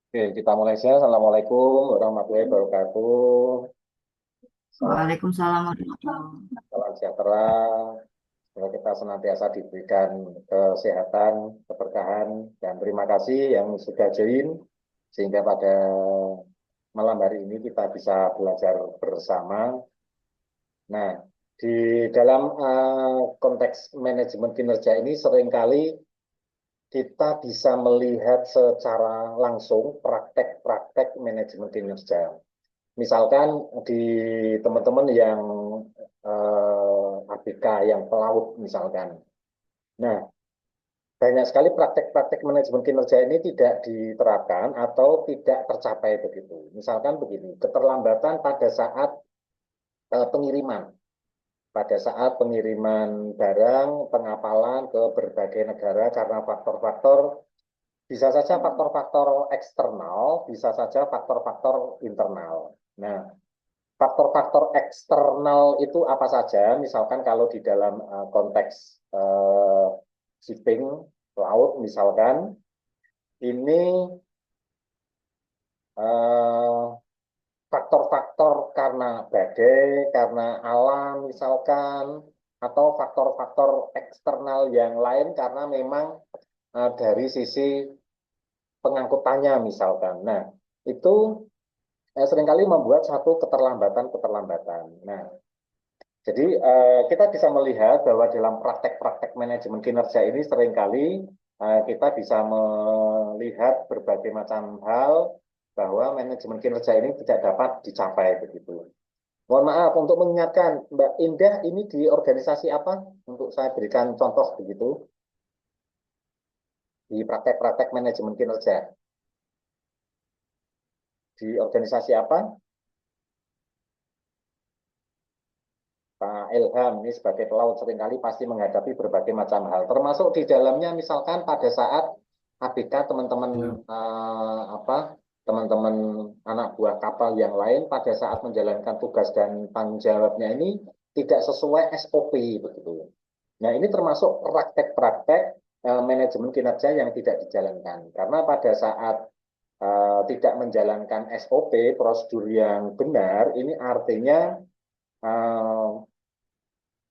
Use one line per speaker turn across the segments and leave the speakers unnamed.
Oke, kita mulai saja. Assalamualaikum warahmatullahi wabarakatuh. Salam,
Waalaikumsalam warahmatullahi wabarakatuh.
salam sejahtera. Semoga kita senantiasa diberikan kesehatan, keberkahan, dan terima kasih yang sudah join. Sehingga pada malam hari ini kita bisa belajar bersama. Nah, di dalam konteks manajemen kinerja ini seringkali kita bisa melihat secara langsung praktek-praktek manajemen kinerja. Misalkan di teman-teman yang ABK, yang pelaut misalkan. Nah, banyak sekali praktek-praktek manajemen kinerja ini tidak diterapkan atau tidak tercapai begitu. Misalkan begini, keterlambatan pada saat pengiriman. Pada saat pengiriman barang, pengapalan ke berbagai negara karena faktor-faktor, bisa saja faktor-faktor eksternal, bisa saja faktor-faktor internal. Nah, faktor-faktor eksternal itu apa saja? Misalkan kalau di dalam konteks shipping laut, misalkan ini eh, faktor-faktor karena badai, karena alam, misalkan, atau faktor-faktor eksternal yang lain karena memang dari sisi pengangkutannya, misalkan. Nah, itu seringkali membuat satu keterlambatan-keterlambatan. Nah, jadi kita bisa melihat bahwa dalam praktek-praktek manajemen kinerja ini seringkali kita bisa melihat berbagai macam hal bahwa manajemen kinerja ini tidak dapat dicapai begitu. Mohon maaf untuk mengingatkan Mbak Indah ini di organisasi apa untuk saya berikan contoh begitu di praktek-praktek manajemen kinerja. Di organisasi apa? Pak Ilham ini sebagai pelaut seringkali pasti menghadapi berbagai macam hal, termasuk di dalamnya misalkan pada saat ABK teman-teman
Ya.
apa teman-teman anak buah kapal yang lain pada saat menjalankan tugas dan tanggung jawabnya ini tidak sesuai SOP begitu. Nah ini termasuk praktek-praktek manajemen kinerja yang tidak dijalankan karena pada saat tidak menjalankan SOP prosedur yang benar ini artinya uh,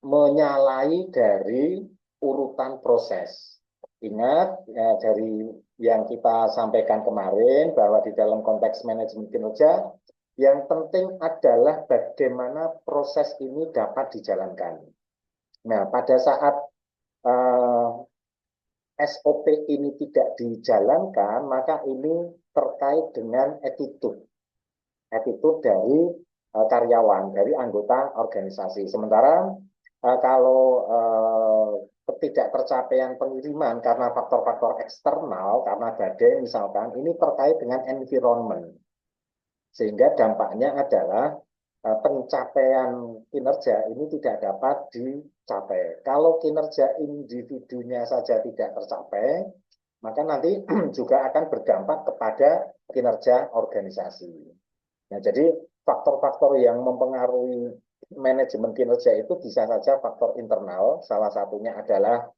menyalahi dari urutan proses. Ingat ya, dari yang kita sampaikan kemarin bahwa di dalam konteks manajemen kinerja yang penting adalah bagaimana proses ini dapat dijalankan. Nah, pada saat SOP ini tidak dijalankan, maka ini terkait dengan attitude dari karyawan, dari anggota organisasi. Sementara kalau tidak tercapaian pengiriman karena faktor-faktor eksternal, karena badai misalkan, ini terkait dengan environment. Sehingga dampaknya adalah pencapaian kinerja ini tidak dapat dicapai. Kalau kinerja individunya saja tidak tercapai, maka nanti juga akan berdampak kepada kinerja organisasi. Nah, jadi faktor-faktor yang mempengaruhi manajemen kinerja itu bisa saja faktor internal, salah satunya adalah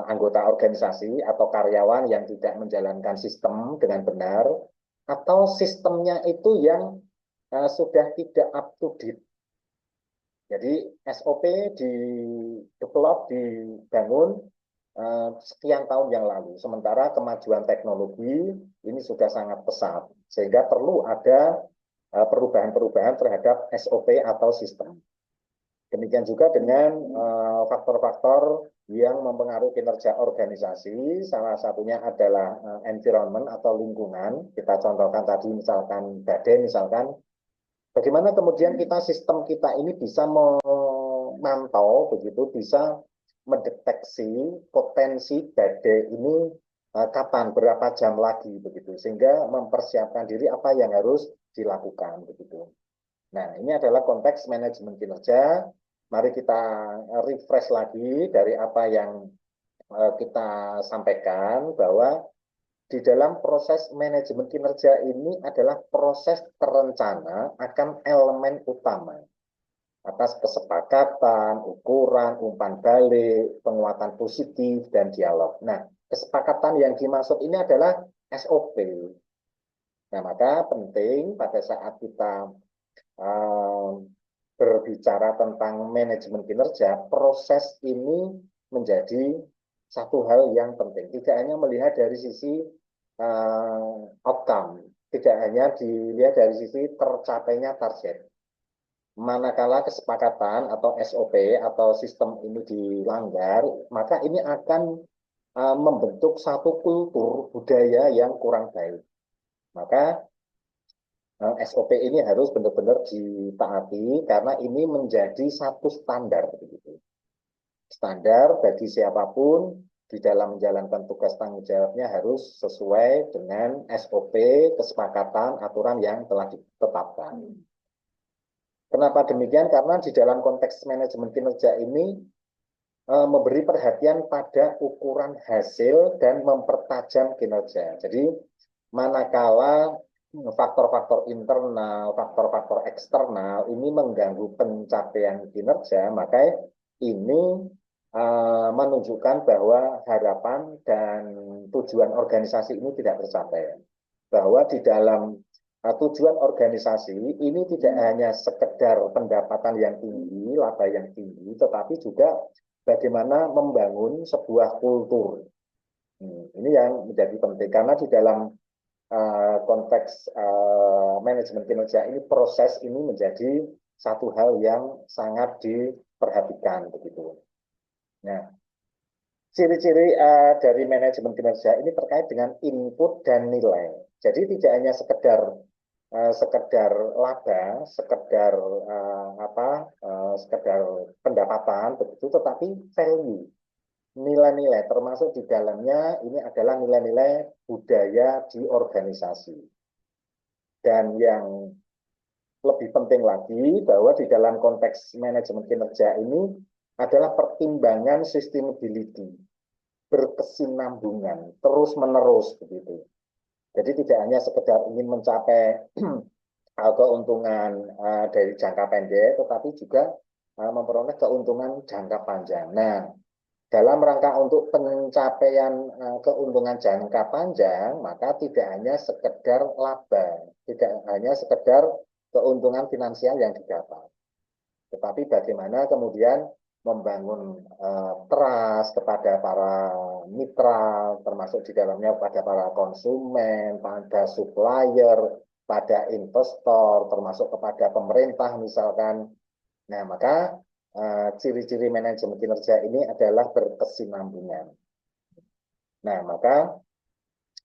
anggota organisasi atau karyawan yang tidak menjalankan sistem dengan benar, atau sistemnya itu yang sudah tidak up to date. Jadi SOP di develop, dibangun sekian tahun yang lalu. Sementara kemajuan teknologi ini sudah sangat pesat, sehingga perlu ada perubahan-perubahan terhadap SOP atau sistem. Demikian juga dengan faktor-faktor yang mempengaruhi kinerja organisasi, salah satunya adalah environment atau lingkungan. Kita contohkan tadi misalkan badai, misalkan bagaimana kemudian kita sistem kita ini bisa memantau begitu, bisa mendeteksi potensi badai ini kapan, berapa jam lagi begitu, sehingga mempersiapkan diri apa yang harus dilakukan begitu. Nah, ini adalah konteks manajemen kinerja. Mari kita refresh lagi dari apa yang kita sampaikan bahwa di dalam proses manajemen kinerja ini adalah proses terencana akan elemen utama atas kesepakatan, ukuran, umpan balik, penguatan positif, dan dialog. Nah, kesepakatan yang dimaksud ini adalah SOP. Nah, maka penting pada saat kita berbicara tentang manajemen kinerja, proses ini menjadi satu hal yang penting. Tidak hanya melihat dari sisi outcome, tidak hanya dilihat dari sisi tercapainya target. Manakala kesepakatan atau SOP atau sistem ini dilanggar, maka ini akan membentuk satu kultur budaya yang kurang baik. Maka SOP ini harus benar-benar ditaati karena ini menjadi satu standar begitu. Standar bagi siapapun di dalam menjalankan tugas tanggung jawabnya harus sesuai dengan SOP, kesepakatan, aturan yang telah ditetapkan. Kenapa demikian? Karena di dalam konteks manajemen kinerja ini memberi perhatian pada ukuran hasil dan mempertajam kinerja. Jadi manakala faktor-faktor internal, faktor-faktor eksternal ini mengganggu pencapaian kinerja, maka ini menunjukkan bahwa harapan dan tujuan organisasi ini tidak tercapai. Bahwa di dalam tujuan organisasi ini tidak hanya sekedar pendapatan yang tinggi, laba yang tinggi, tetapi juga bagaimana membangun sebuah kultur. Ini yang menjadi penting karena di dalam konteks manajemen kinerja ini proses ini menjadi satu hal yang sangat diperhatikan begitu. Nah, ciri-ciri dari manajemen kinerja ini terkait dengan input dan nilai. Jadi tidak hanya sekedar laba, sekedar pendapatan begitu, tetapi value, nilai-nilai termasuk di dalamnya ini adalah nilai-nilai budaya di organisasi. Dan yang lebih penting lagi bahwa di dalam konteks manajemen kinerja ini adalah pertimbangan sustainability, berkesinambungan, terus-menerus begitu. Jadi tidak hanya sekedar ingin mencapai keuntungan dari jangka pendek, tetapi juga memperoleh keuntungan jangka panjang. Nah, dalam rangka untuk pencapaian keuntungan jangka panjang, maka tidak hanya sekedar laba, tidak hanya sekedar keuntungan finansial yang didapat, tetapi bagaimana kemudian membangun trust kepada para mitra, termasuk di dalamnya kepada para konsumen, pada supplier, pada investor, termasuk kepada pemerintah misalkan. Nah, maka ciri-ciri manajemen kinerja ini adalah berkesinambungan. Nah, maka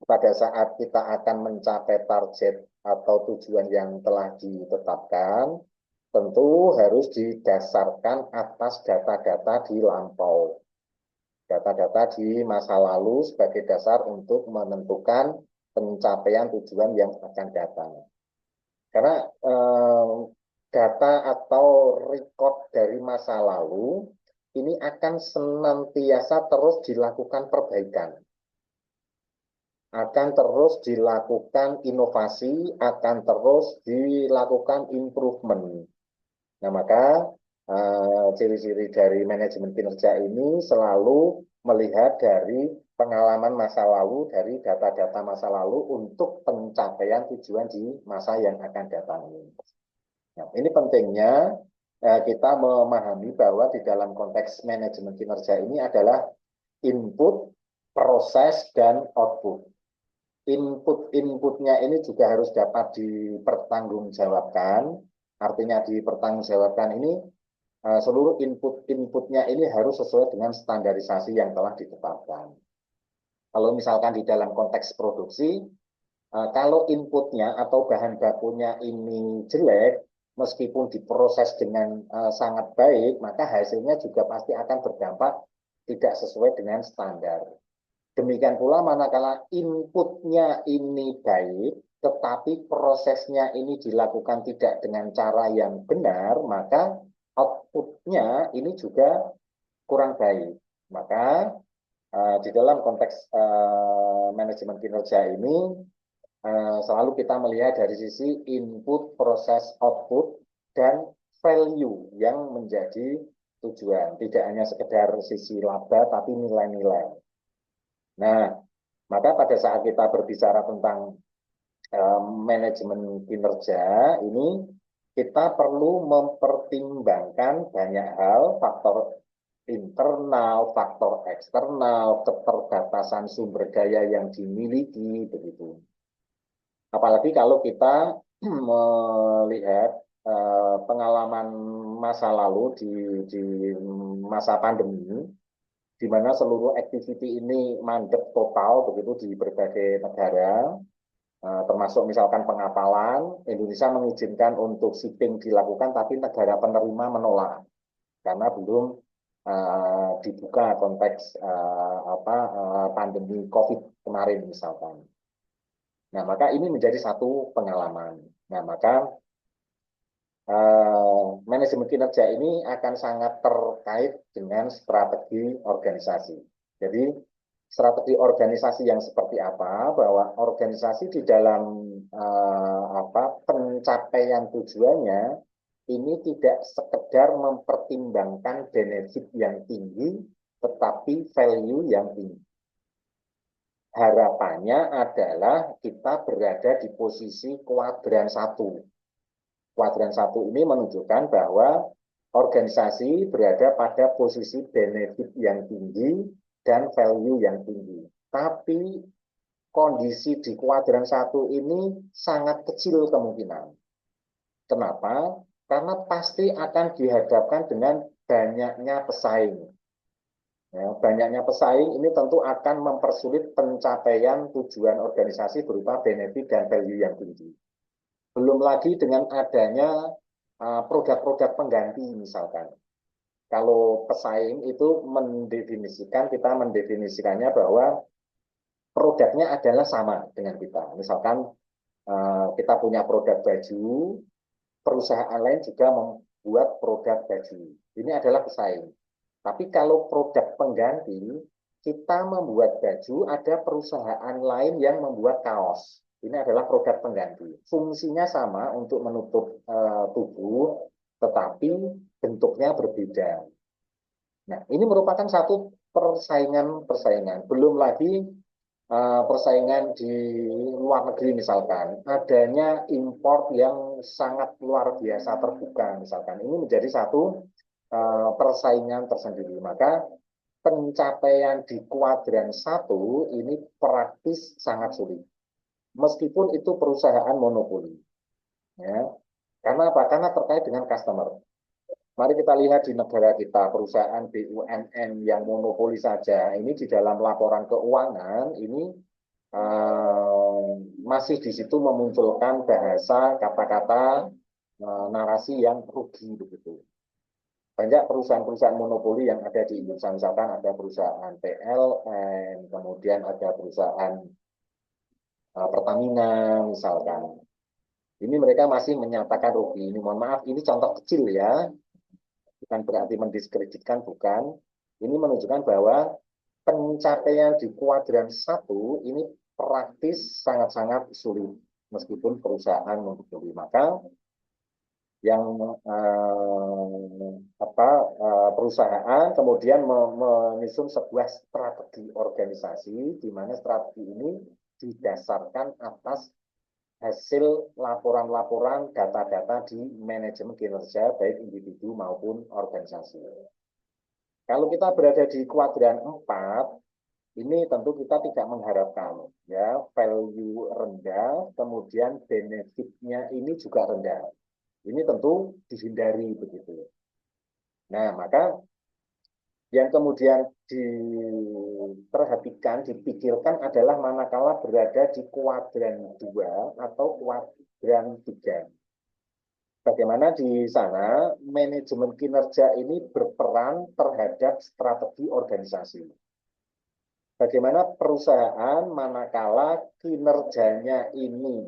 pada saat kita akan mencapai target atau tujuan yang telah ditetapkan, tentu harus didasarkan atas data-data di lampau. Data-data di masa lalu sebagai dasar untuk menentukan pencapaian tujuan yang akan datang. Karena data atau record dari masa lalu ini akan senantiasa terus dilakukan perbaikan. Akan terus dilakukan inovasi, akan terus dilakukan improvement. Nah, maka ciri-ciri dari manajemen kinerja ini selalu melihat dari pengalaman masa lalu, dari data-data masa lalu untuk pencapaian tujuan di masa yang akan datang ini. Nah, ini pentingnya kita memahami bahwa di dalam konteks manajemen kinerja ini adalah input, proses, dan output. Input-inputnya ini juga harus dapat dipertanggungjawabkan. Artinya dipertanggungjawabkan ini seluruh input-inputnya ini harus sesuai dengan standarisasi yang telah ditetapkan. Kalau misalkan di dalam konteks produksi, kalau inputnya atau bahan bakunya ini jelek, meskipun diproses dengan sangat baik, maka hasilnya juga pasti akan berdampak tidak sesuai dengan standar. Demikian pula manakala inputnya ini baik, tetapi prosesnya ini dilakukan tidak dengan cara yang benar, maka outputnya ini juga kurang baik. Maka di dalam konteks manajemen kinerja ini selalu kita melihat dari sisi input, proses, output, dan value yang menjadi tujuan. Tidak hanya sekedar sisi laba, tapi nilai-nilai. Nah, maka pada saat kita berbicara tentang manajemen kinerja ini kita perlu mempertimbangkan banyak hal, faktor internal, faktor eksternal, keterbatasan sumber daya yang dimiliki, begitu. Apalagi kalau kita melihat pengalaman masa lalu di masa pandemi, di mana seluruh activity ini mandek total begitu di berbagai negara, termasuk misalkan pengapalan, Indonesia mengizinkan untuk shipping dilakukan, tapi negara penerima menolak karena belum dibuka konteks pandemi COVID kemarin misalkan. Nah, maka ini menjadi satu pengalaman. Nah, maka manajemen kinerja ini akan sangat terkait dengan strategi organisasi. Jadi, strategi organisasi yang seperti apa, bahwa organisasi di dalam pencapaian tujuannya ini tidak sekedar mempertimbangkan benefit yang tinggi, tetapi value yang tinggi. Harapannya adalah kita berada di posisi kuadran 1. Kuadran 1 ini menunjukkan bahwa organisasi berada pada posisi benefit yang tinggi dan value yang tinggi. Tapi kondisi di kuadran 1 ini sangat kecil kemungkinan. Kenapa? Karena pasti akan dihadapkan dengan banyaknya pesaing. Ya, banyaknya pesaing ini tentu akan mempersulit pencapaian tujuan organisasi berupa benefit dan value yang tinggi. Belum lagi dengan adanya produk-produk pengganti misalkan. Kalau pesaing itu kita mendefinisikannya bahwa produknya adalah sama dengan kita. Misalkan kita punya produk baju, perusahaan lain juga membuat produk baju. Ini adalah pesaing. Tapi kalau produk pengganti, kita membuat baju, ada perusahaan lain yang membuat kaos. Ini adalah produk pengganti. Fungsinya sama untuk menutup tubuh, tetapi bentuknya berbeda. Nah, ini merupakan satu persaingan. Belum lagi persaingan di luar negeri misalkan. Adanya import yang sangat luar biasa terbuka misalkan. Ini menjadi satu persaingan tersendiri. Maka pencapaian di kuadran 1 ini praktis sangat sulit. Meskipun itu perusahaan monopoli. Ya. Karena apa? Karena terkait dengan customer. Mari kita lihat di negara kita, perusahaan BUMN yang monopoli saja, ini di dalam laporan keuangan, ini masih di situ memunculkan bahasa, kata-kata, narasi yang rugi begitu. Banyak perusahaan-perusahaan monopoli yang ada di Indonesia, misalkan ada perusahaan PLN, kemudian ada perusahaan Pertamina, misalkan. Ini mereka masih menyatakan rugi. Ini mohon maaf, ini contoh kecil ya, bukan berarti mendiskreditkan, bukan. Ini menunjukkan bahwa pencapaian di kuadran 1 ini praktis sangat-sangat sulit, meskipun perusahaan monopoli. Maka yang perusahaan kemudian menyusun sebuah strategi organisasi, di mana strategi ini didasarkan atas hasil laporan-laporan data-data di manajemen kinerja baik individu maupun organisasi. Kalau kita berada di kuadran 4, ini tentu kita tidak mengharapkan ya value rendah, kemudian benefitnya ini juga rendah. Ini tentu dihindari begitu. Nah, maka yang kemudian diperhatikan, dipikirkan adalah manakala berada di kuadran 2 atau kuadran 3. Bagaimana di sana manajemen kinerja ini berperan terhadap strategi organisasi. Bagaimana perusahaan manakala kinerjanya ini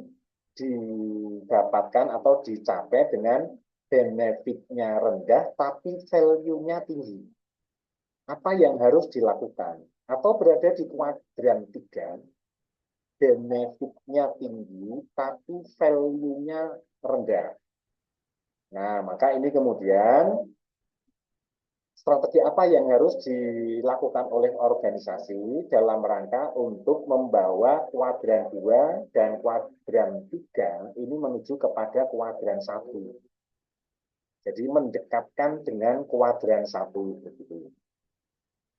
didapatkan atau dicapai dengan benefitnya rendah tapi value-nya tinggi. Apa yang harus dilakukan? Atau berada di kuadran 3, benefitnya tinggi tapi value-nya rendah. Nah, maka ini kemudian strategi apa yang harus dilakukan oleh organisasi dalam rangka untuk membawa kuadran 2 dan kuadran 3 ini menuju kepada kuadran 1. Jadi mendekatkan dengan kuadran 1 begitu.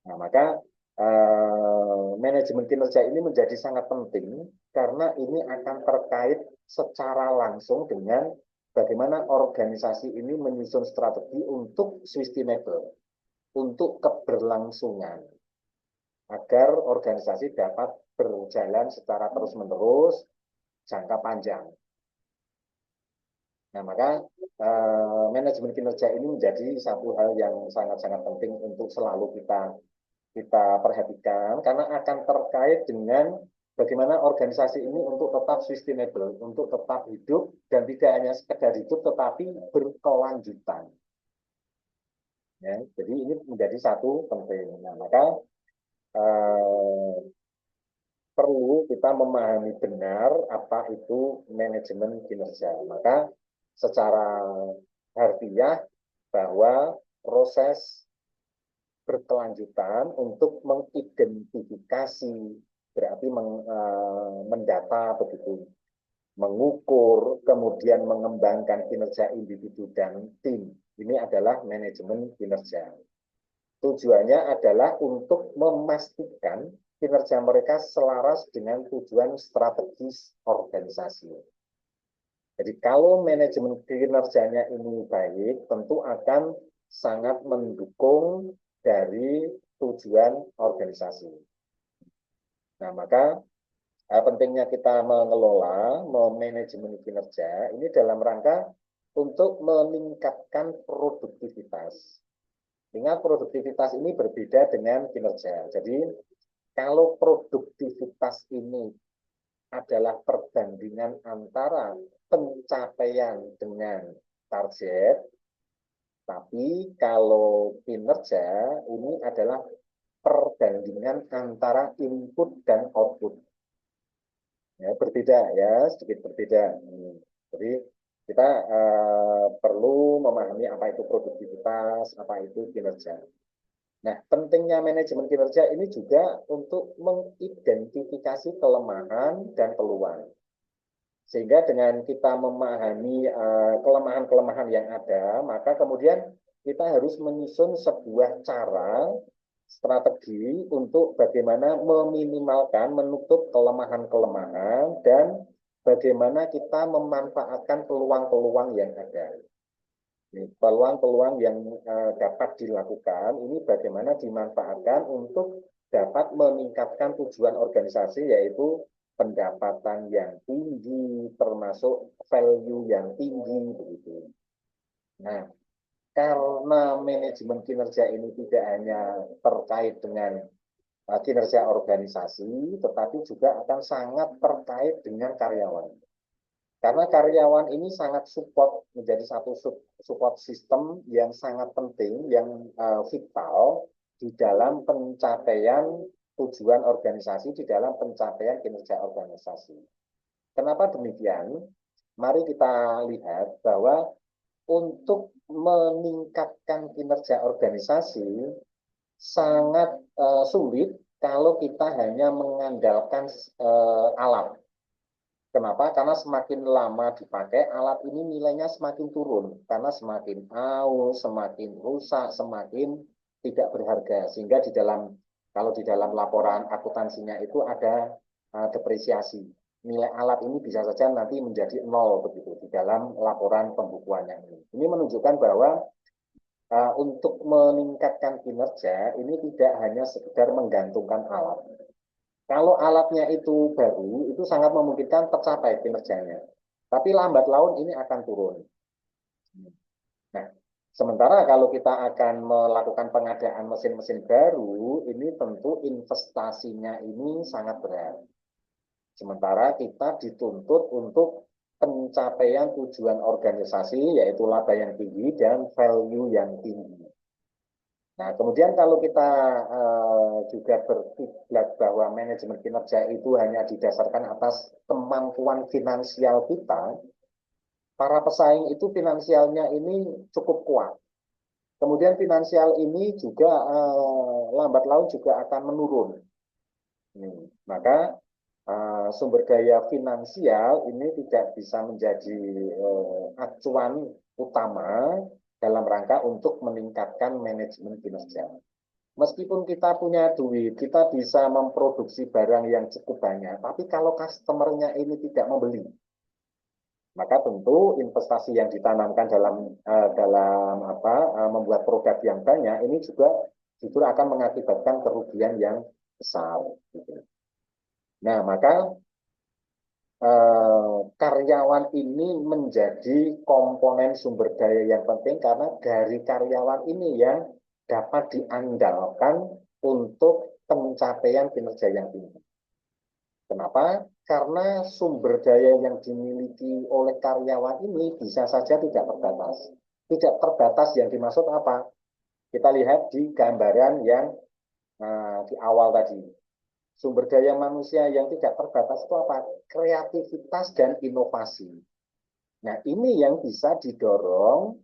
Nah, maka manajemen kinerja ini menjadi sangat penting karena ini akan terkait secara langsung dengan bagaimana organisasi ini menyusun strategi untuk sustainable, untuk keberlangsungan, agar organisasi dapat berjalan secara terus-menerus jangka panjang. Nah, maka manajemen kinerja ini menjadi satu hal yang sangat-sangat penting untuk selalu kita perhatikan, karena akan terkait dengan bagaimana organisasi ini untuk tetap sustainable, untuk tetap hidup, dan tidak hanya sekedar hidup, tetapi berkelanjutan. Ya, jadi ini menjadi satu penting. Nah, maka perlu kita memahami benar apa itu manajemen kinerja. Maka secara harfiah bahwa proses berkelanjutan untuk mengidentifikasi, berarti mendata begitu, mengukur, kemudian mengembangkan kinerja individu dan tim. Ini adalah manajemen kinerja. Tujuannya adalah untuk memastikan kinerja mereka selaras dengan tujuan strategis organisasi. Jadi kalau manajemen kinerjanya ini baik, tentu akan sangat mendukung dari tujuan organisasi. Nah, maka pentingnya kita mengelola, memanajemen kinerja ini dalam rangka untuk meningkatkan produktivitas. Ingat, produktivitas ini berbeda dengan kinerja. Jadi, kalau produktivitas ini adalah perbandingan antara pencapaian dengan target, tapi kalau kinerja ini adalah perbandingan antara input dan output. Ya, berbeda ya, sedikit berbeda. Jadi kita perlu memahami apa itu produktivitas, apa itu kinerja. Nah, pentingnya manajemen kinerja ini juga untuk mengidentifikasi kelemahan dan peluang. Sehingga dengan kita memahami kelemahan-kelemahan yang ada, maka kemudian kita harus menyusun sebuah cara, strategi untuk bagaimana meminimalkan, menutup kelemahan-kelemahan, dan bagaimana kita memanfaatkan peluang-peluang yang ada. Peluang-peluang yang dapat dilakukan ini bagaimana dimanfaatkan untuk dapat meningkatkan tujuan organisasi, yaitu pendapatan yang tinggi, termasuk value yang tinggi begitu. Nah, karena manajemen kinerja ini tidak hanya terkait dengan kinerja organisasi, tetapi juga akan sangat terkait dengan karyawan. Karena karyawan ini sangat support, menjadi satu support system yang sangat penting, yang vital di dalam pencapaian tujuan organisasi, di dalam pencapaian kinerja organisasi. Kenapa demikian? Mari kita lihat bahwa untuk meningkatkan kinerja organisasi sangat sulit kalau kita hanya mengandalkan alat. Kenapa? Karena semakin lama dipakai, alat ini nilainya semakin turun. Karena semakin aus, semakin rusak, semakin tidak berharga. Sehingga kalau di dalam laporan akuntansinya itu ada depresiasi. Nilai alat ini bisa saja nanti menjadi 0 begitu di dalam laporan pembukuannya ini. Ini menunjukkan bahwa untuk meningkatkan kinerja ini tidak hanya sekedar menggantungkan alat. Kalau alatnya itu baru, itu sangat memungkinkan tercapai kinerjanya. Tapi lambat laun ini akan turun. Nah, sementara kalau kita akan melakukan pengadaan mesin-mesin baru, ini tentu investasinya ini sangat berat. Sementara kita dituntut untuk pencapaian tujuan organisasi, yaitu laba yang tinggi dan value yang tinggi. Nah, kemudian kalau kita juga berkiblat bahwa manajemen kinerja itu hanya didasarkan atas kemampuan finansial kita, para pesaing itu finansialnya ini cukup kuat. Kemudian finansial ini juga lambat laun juga akan menurun. Maka sumber daya finansial ini tidak bisa menjadi acuan utama dalam rangka untuk meningkatkan manajemen kinerja. Meskipun kita punya duit, kita bisa memproduksi barang yang cukup banyak, tapi kalau customer-nya ini tidak membeli, maka tentu investasi yang ditanamkan dalam membuat produk yang banyak ini juga justru akan mengakibatkan kerugian yang besar. Gitu. Nah, maka karyawan ini menjadi komponen sumber daya yang penting karena dari karyawan ini yang dapat diandalkan untuk pencapaian kinerja yang tinggi. Kenapa? Karena sumber daya yang dimiliki oleh karyawan ini bisa saja tidak terbatas. Tidak terbatas yang dimaksud apa? Kita lihat di gambaran yang di awal tadi. Sumber daya manusia yang tidak terbatas itu apa? Kreativitas dan inovasi. Nah, ini yang bisa didorong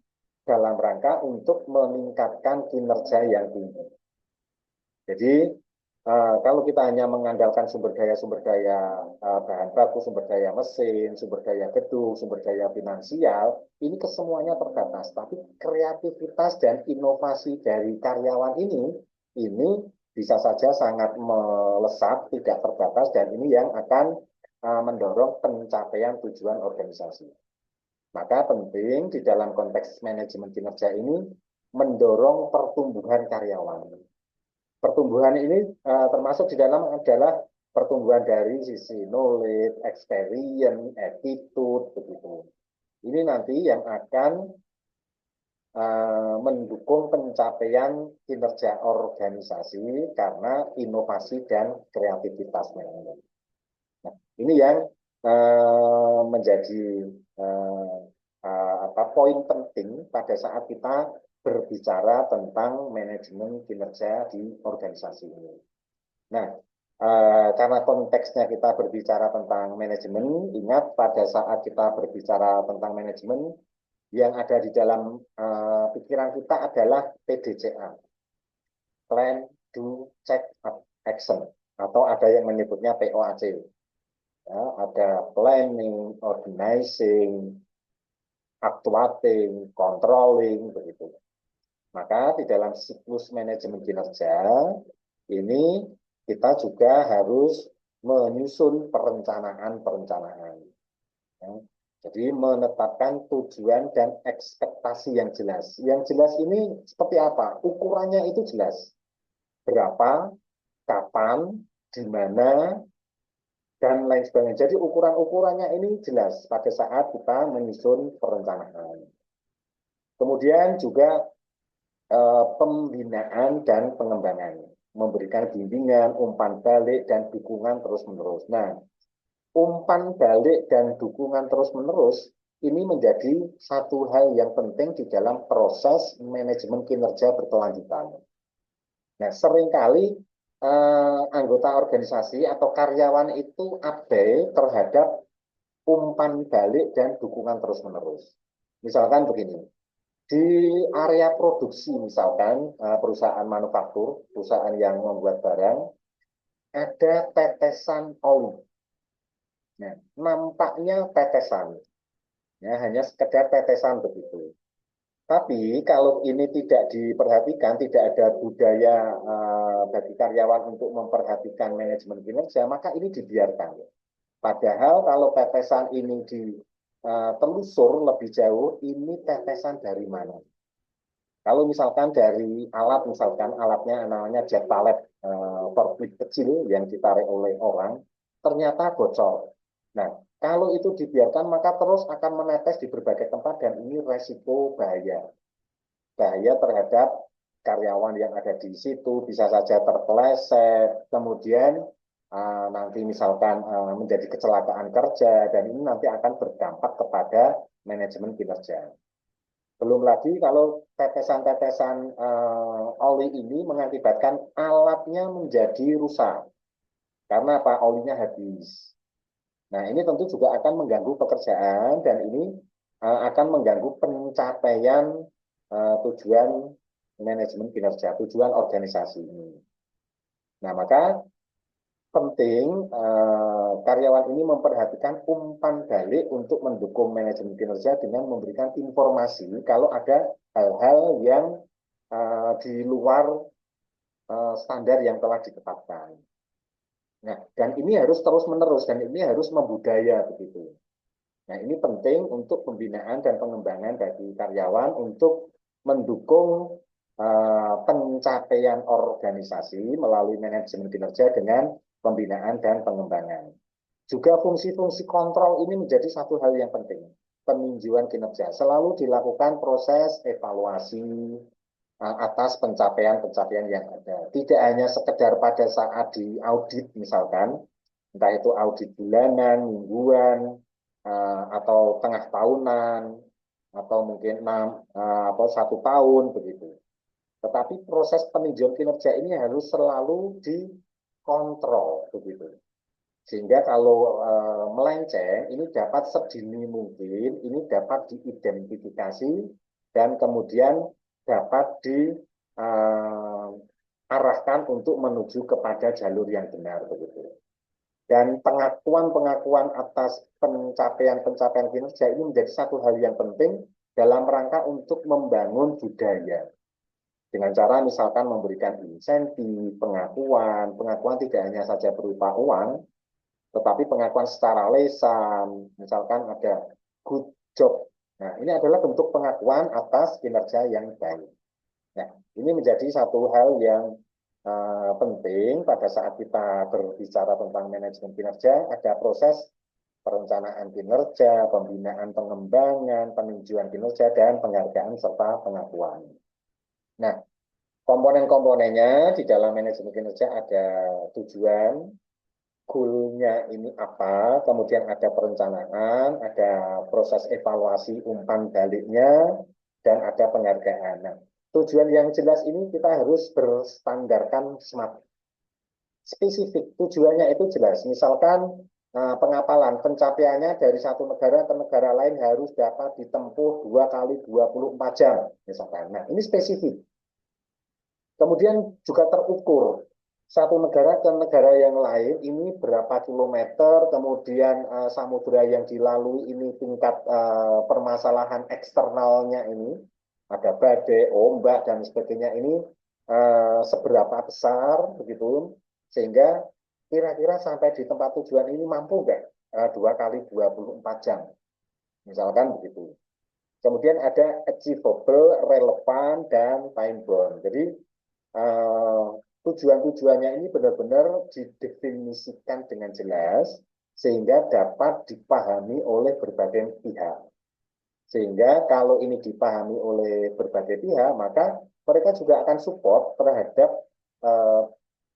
dalam rangka untuk meningkatkan kinerja yang tinggi. Jadi, kalau kita hanya mengandalkan sumber daya bahan baku, sumber daya mesin, sumber daya gedung, sumber daya finansial, ini kesemuanya terbatas. Tapi kreativitas dan inovasi dari karyawan ini bisa saja sangat melesat, tidak terbatas, dan ini yang akan mendorong pencapaian tujuan organisasi. Maka penting di dalam konteks manajemen kinerja ini mendorong pertumbuhan karyawan. Pertumbuhan ini termasuk di dalam adalah pertumbuhan dari sisi knowledge, experience, attitude, begitu. Ini nanti yang akan mendukung pencapaian kinerja organisasi karena inovasi dan kreativitasnya. Nah, ini yang menjadi poin penting pada saat kita berbicara tentang manajemen kinerja di organisasi ini. Nah, karena konteksnya kita berbicara tentang manajemen, ingat pada saat kita berbicara tentang manajemen, yang ada di dalam pikiran kita adalah PDCA, Plan, Do, Check, Action, atau ada yang menyebutnya POAC. Ya, ada planning, organizing, actuating, controlling, begitu. Maka di dalam siklus manajemen kinerja ini kita juga harus menyusun perencanaan-perencanaan. Ya. Jadi menetapkan tujuan dan ekspektasi yang jelas. Yang jelas ini seperti apa? Ukurannya itu jelas. Berapa, kapan, di mana, dan lain sebagainya. Jadi ukuran-ukurannya ini jelas pada saat kita menyusun perencanaan. Kemudian juga pembinaan dan pengembangan, memberikan bimbingan, umpan balik, dan dukungan terus-menerus. Nah, umpan balik dan dukungan terus-menerus ini menjadi satu hal yang penting di dalam proses manajemen kinerja berkelanjutan. Nah, seringkali anggota organisasi atau karyawan itu abai terhadap umpan balik dan dukungan terus-menerus. Misalkan begini, di area produksi misalkan perusahaan manufaktur, perusahaan yang membuat barang, ada tetesan oli. Nah, nampaknya tetesan, ya, hanya sekedar tetesan begitu. Tapi kalau ini tidak diperhatikan, tidak ada budaya bagi karyawan untuk memperhatikan manajemen kinerja, maka ini dibiarkan. Padahal kalau tetesan ini ditelusur lebih jauh, ini tetesan dari mana? Kalau misalkan dari alat, misalkan alatnya namanya jet pallet forklift kecil yang ditarik oleh orang, ternyata bocor. Nah, kalau itu dibiarkan maka terus akan menetes di berbagai tempat dan ini resiko bahaya. Bahaya terhadap karyawan yang ada di situ, bisa saja terpeleset, kemudian nanti misalkan menjadi kecelakaan kerja dan ini nanti akan berdampak kepada manajemen kinerja. Belum lagi kalau tetesan-tetesan oli ini mengakibatkan alatnya menjadi rusak. Karena apa? Olinya habis. Nah, ini tentu juga akan mengganggu pekerjaan dan ini akan mengganggu pencapaian tujuan manajemen kinerja, tujuan organisasi ini. Nah, maka penting karyawan ini memperhatikan umpan balik untuk mendukung manajemen kinerja dengan memberikan informasi kalau ada hal-hal yang di luar standar yang telah ditetapkan. Nah, dan ini harus terus-menerus dan ini harus membudaya begitu. Nah, ini penting untuk pembinaan dan pengembangan bagi karyawan untuk mendukung pencapaian organisasi melalui manajemen kinerja dengan pembinaan dan pengembangan. Juga fungsi-fungsi kontrol ini menjadi satu hal yang penting. Peninjauan kinerja selalu dilakukan proses evaluasi atas pencapaian-pencapaian yang ada. Tidak hanya sekedar pada saat di audit misalkan, entah itu audit bulanan, mingguan, atau tengah tahunan, atau mungkin 1 tahun begitu. Tetapi proses peninjauan kinerja ini harus selalu dikontrol begitu. Sehingga kalau melenceng ini dapat sedini mungkin, ini dapat diidentifikasi dan kemudian dapat diarahkan untuk menuju kepada jalur yang benar begitu. Dan pengakuan-pengakuan atas pencapaian-pencapaian kinerja ini menjadi satu hal yang penting dalam rangka untuk membangun budaya. Dengan cara misalkan memberikan insentif, pengakuan tidak hanya saja berupa uang, tetapi pengakuan secara lisan, misalkan ada good job. Nah, ini adalah bentuk pengakuan atas kinerja yang baik. Nah, ini menjadi satu hal yang penting pada saat kita berbicara tentang manajemen kinerja, ada proses perencanaan kinerja, pembinaan pengembangan, peninjauan kinerja, dan penghargaan serta pengakuan. Nah, komponen-komponennya di dalam manajemen kinerja ada tujuan, goal-nya ini apa, kemudian ada perencanaan, ada proses evaluasi umpan baliknya, dan ada penghargaan. Nah, tujuan yang jelas ini kita harus berstandarkan SMART. Spesifik, tujuannya itu jelas. Misalkan pengapalan, pencapaiannya dari satu negara ke negara lain harus dapat ditempuh 2 kali 24 jam. Misalkan. Nah, ini spesifik. Kemudian juga terukur. Satu negara ke negara yang lain ini berapa kilometer, kemudian samudera yang dilalui ini tingkat permasalahan eksternalnya ini, ada badai, ombak, dan sebagainya ini seberapa besar, begitu, sehingga kira-kira sampai di tempat tujuan ini mampu nggak 2 kali 24 jam, misalkan begitu. Kemudian ada achievable, relevan, dan time bound. Jadi tujuan-tujuannya ini benar-benar didefinisikan dengan jelas sehingga dapat dipahami oleh berbagai pihak. Sehingga kalau ini dipahami oleh berbagai pihak, maka mereka juga akan support terhadap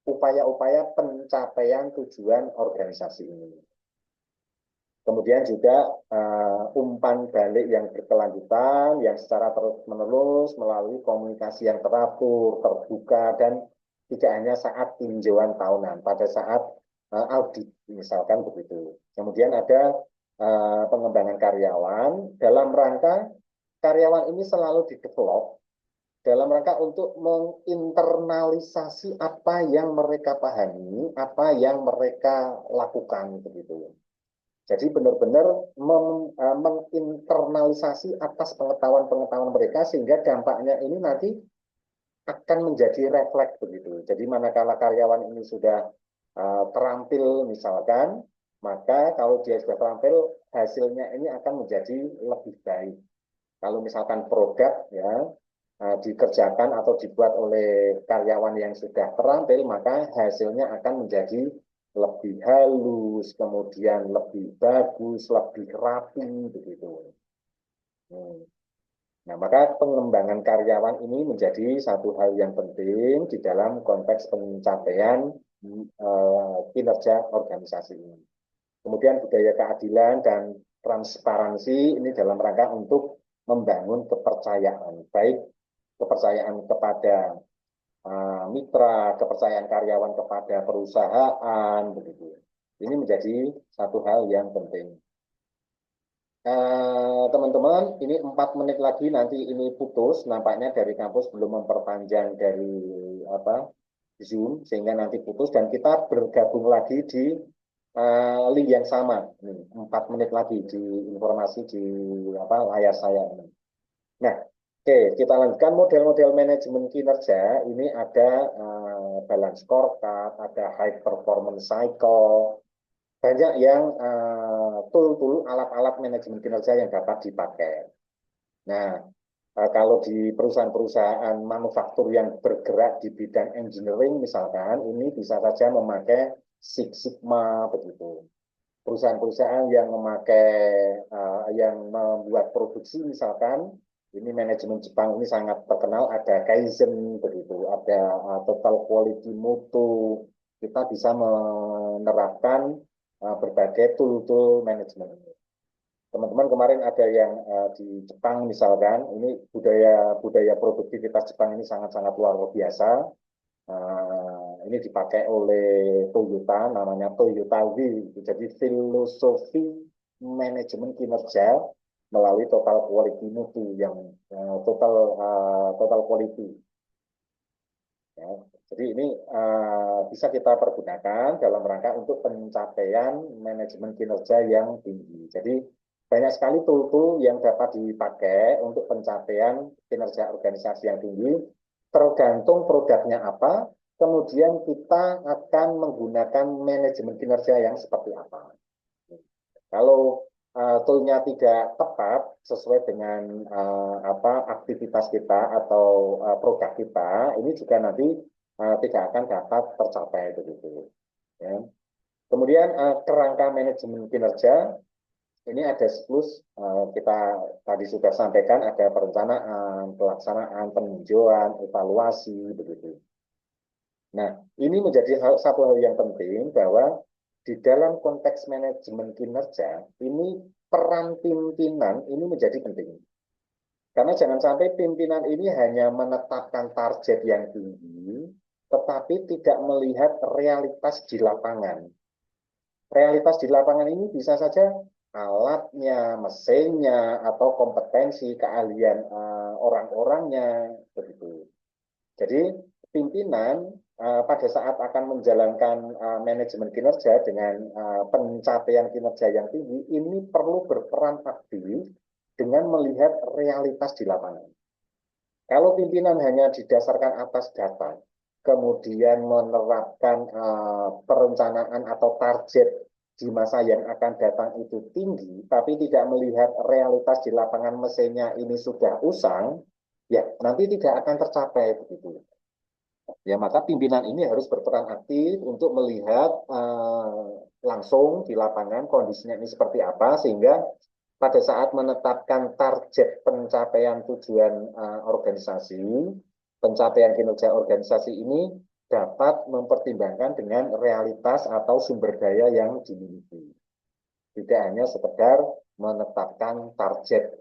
upaya-upaya pencapaian tujuan organisasi ini. Kemudian juga umpan balik yang berkelanjutan, yang secara terus-menerus melalui komunikasi yang teratur, terbuka, dan tidak hanya saat tinjauan tahunan, pada saat audit, misalkan begitu. Kemudian ada pengembangan karyawan, dalam rangka karyawan ini selalu di-develop, dalam rangka untuk menginternalisasi apa yang mereka pahami, apa yang mereka lakukan, begitu. Jadi benar-benar menginternalisasi atas pengetahuan-pengetahuan mereka sehingga dampaknya ini nanti akan menjadi refleks begitu. Jadi manakala karyawan ini sudah terampil misalkan, maka kalau dia sudah terampil hasilnya ini akan menjadi lebih baik. Kalau misalkan produk ya dikerjakan atau dibuat oleh karyawan yang sudah terampil, maka hasilnya akan menjadi lebih halus, kemudian lebih bagus, lebih rapi, begitu. Nah, maka pengembangan karyawan ini menjadi satu hal yang penting di dalam konteks pencapaian kinerja organisasi ini. Kemudian budaya keadilan dan transparansi ini dalam rangka untuk membangun kepercayaan, baik kepercayaan kepada mitra, kepercayaan karyawan kepada perusahaan, begitu. Ini menjadi satu hal yang penting. Teman-teman, ini 4 menit lagi nanti ini putus. Nampaknya dari kampus belum memperpanjang dari apa Zoom, sehingga nanti putus dan kita bergabung lagi di link yang sama. Nih, 4 menit lagi di informasi di layar saya ini. Nah, oke, kita lanjutkan model-model manajemen kinerja. Ini ada balance scorecard, ada high performance cycle, banyak yang tool-tool, alat-alat manajemen kinerja yang dapat dipakai. Nah, kalau di perusahaan-perusahaan manufaktur yang bergerak di bidang engineering misalkan, ini bisa saja memakai Six Sigma begitu. Perusahaan-perusahaan yang memakai, yang membuat produksi misalkan, ini manajemen Jepang ini sangat terkenal, ada Kaizen begitu, ada total quality mutu. Kita bisa menerapkan berbagai tool-tool manajemen ini. Teman-teman kemarin ada yang di Jepang misalkan, ini budaya budaya produktivitas Jepang ini sangat-sangat luar biasa. Ini dipakai oleh Toyota, namanya Toyota W. Jadi filosofi manajemen kinerja melalui total quality mutu yang total quality. Ya. Jadi ini bisa kita pergunakan dalam rangka untuk pencapaian manajemen kinerja yang tinggi. Jadi banyak sekali tool-tool yang dapat dipakai untuk pencapaian kinerja organisasi yang tinggi, tergantung produknya apa, kemudian kita akan menggunakan manajemen kinerja yang seperti apa. Kalau toolnya tidak tepat sesuai dengan aktivitas kita atau produk kita, ini juga nanti tidak akan dapat tercapai begitu. Ya. Kemudian kerangka manajemen kinerja ini ada siklus, kita tadi sudah sampaikan, ada perencanaan, pelaksanaan, peninjauan, evaluasi begitu. Nah, ini menjadi satu hal yang penting bahwa di dalam konteks manajemen kinerja, ini peran pimpinan ini menjadi penting. Karena jangan sampai pimpinan ini hanya menetapkan target yang tinggi, tetapi tidak melihat realitas di lapangan. Realitas di lapangan ini bisa saja alatnya, mesinnya, atau kompetensi, keahlian orang-orangnya, begitu. Jadi pimpinan pada saat akan menjalankan manajemen kinerja dengan pencapaian kinerja yang tinggi, ini perlu berperan aktif dengan melihat realitas di lapangan. Kalau pimpinan hanya didasarkan atas data, kemudian menerapkan perencanaan atau target di masa yang akan datang itu tinggi, tapi tidak melihat realitas di lapangan mesinnya ini sudah usang, ya nanti tidak akan tercapai begitu. Ya, maka pimpinan ini harus berperan aktif untuk melihat langsung di lapangan kondisinya ini seperti apa, sehingga pada saat menetapkan target pencapaian tujuan organisasi, pencapaian kinerja organisasi ini dapat mempertimbangkan dengan realitas atau sumber daya yang dimiliki. Tidak hanya sekedar menetapkan target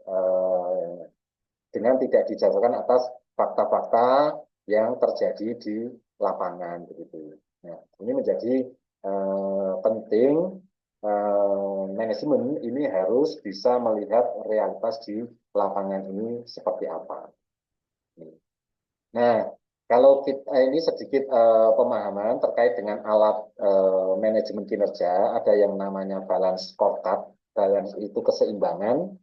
dengan tidak didasarkan atas fakta-fakta yang terjadi di lapangan begitu. Nah, ini menjadi penting, manajemen ini harus bisa melihat realitas di lapangan ini seperti apa. Nah, kalau kita, ini sedikit pemahaman terkait dengan alat manajemen kinerja, ada yang namanya balance scorecard. Balance itu keseimbangan.